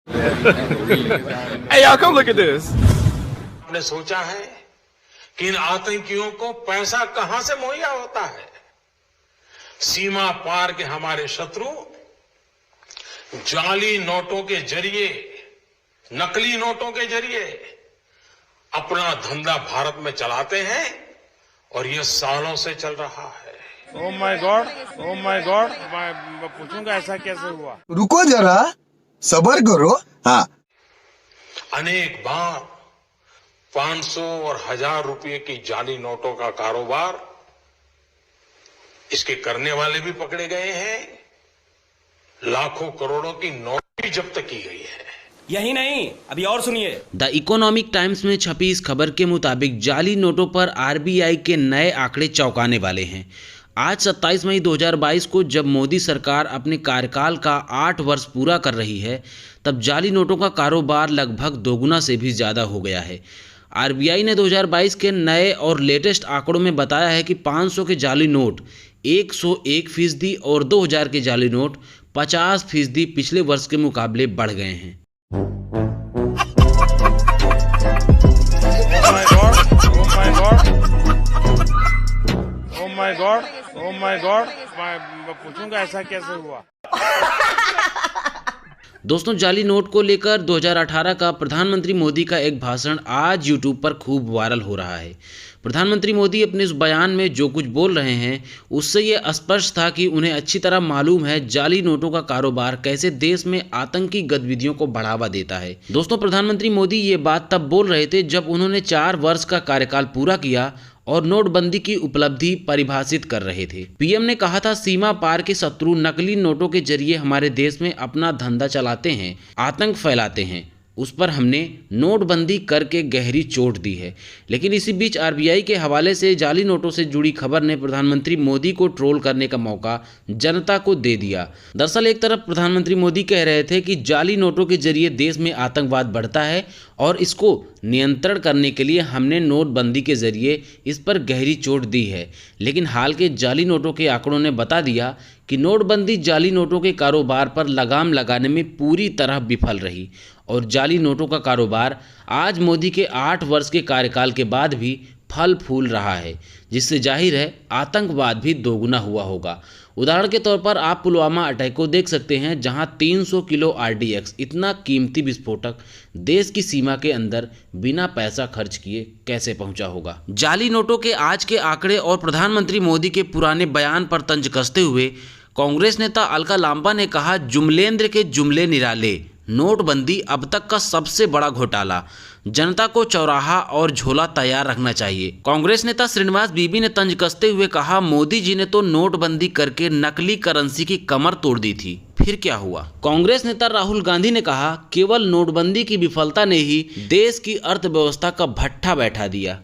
Hey, y'all, come look at this. आपने सोचा है कि इन आतंकियों को पैसा कहां से मुहैया होता है? सीमा पार के हमारे शत्रु जाली नोटों के जरिए, नकली नोटों के जरिए अपना धंधा भारत में चलाते हैं और ये सालों से चल रहा है। ओ माय गॉड, मैं पूछूंगा ऐसा कैसे हुआ? रुको जरा, सबर करो। हाँ, अनेक बार 500 और 1000 रुपए की जाली नोटों का कारोबार इसके करने वाले भी पकड़े गए हैं, लाखों करोड़ों की नोट भी जब्त की गई है। यही नहीं, अभी और सुनिए। द इकोनॉमिक टाइम्स में छपी इस खबर के मुताबिक जाली नोटों पर आरबीआई के नए आंकड़े चौंकाने वाले हैं। आज 27 मई 2022 को जब मोदी सरकार अपने कार्यकाल का 8 वर्ष पूरा कर रही है, तब जाली नोटों का कारोबार लगभग दोगुना से भी ज़्यादा हो गया है। आरबीआई ने 2022 के नए और लेटेस्ट आंकड़ों में बताया है कि 500 के जाली नोट 101% और 2000 के जाली नोट 50% पिछले वर्ष के मुकाबले बढ़ गए हैं। ओ माय गॉड, मैं पूछूंगा ऐसा कैसे हुआ? दोस्तों, जाली नोट को लेकर 2018 का प्रधानमंत्री मोदी का एक भाषण आज यूट्यूब पर खूब वायरल हो रहा है। प्रधानमंत्री मोदी अपने इस बयान में जो कुछ बोल रहे हैं उससे ये स्पष्ट था कि उन्हें अच्छी तरह मालूम है जाली नोटों का कारोबार कैसे देश में आतंकी गतिविधियों को बढ़ावा देता है। दोस्तों, प्रधानमंत्री मोदी ये बात तब बोल रहे थे जब उन्होंने 4 वर्ष का कार्यकाल पूरा किया और नोटबंदी की उपलब्धि परिभाषित कर रहे थे। पीएम ने कहा था, सीमा पार के शत्रु नकली नोटों के जरिए हमारे देश में अपना धंधा चलाते हैं, आतंक फैलाते हैं, उस पर हमने नोटबंदी करके गहरी चोट दी है। लेकिन इसी बीच आरबीआई के हवाले से जाली नोटों से जुड़ी खबर ने प्रधानमंत्री मोदी को ट्रोल करने का मौका जनता को दे दिया। दरअसल एक तरफ प्रधानमंत्री मोदी कह रहे थे कि जाली नोटों के जरिए देश में आतंकवाद बढ़ता है और इसको नियंत्रण करने के लिए हमने नोटबंदी के जरिए इस पर गहरी चोट दी है। लेकिन हाल के जाली नोटों के आंकड़ों ने बता दिया कि नोटबंदी जाली नोटों के कारोबार पर लगाम लगाने में पूरी तरह विफल रही और जाली नोटों का कारोबार आज मोदी के 8 वर्ष के कार्यकाल के बाद भी फल फूल रहा है, जिससे जाहिर है आतंकवाद भी दोगुना हुआ होगा। उदाहरण के तौर पर आप पुलवामा अटैक को देख सकते हैं, जहां 300 किलो आरडीएक्स, इतना कीमती विस्फोटक देश की सीमा के अंदर बिना पैसा खर्च किए कैसे पहुंचा होगा। जाली नोटों के आज के आंकड़े और प्रधानमंत्री मोदी के पुराने बयान पर तंज कसते हुए कांग्रेस नेता अलका लांबा ने कहा, जुमलेंद्र के जुमले निराले, नोटबंदी अब तक का सबसे बड़ा घोटाला, जनता को चौराहा और झोला तैयार रखना चाहिए। कांग्रेस नेता श्रीनिवास बीबी ने तंज कसते हुए कहा, मोदी जी ने तो नोटबंदी करके नकली करेंसी की कमर तोड़ दी थी, फिर क्या हुआ। कांग्रेस नेता राहुल गांधी ने कहा, केवल नोटबंदी की विफलता ने ही देश की अर्थव्यवस्था का भट्ठा बैठा दिया।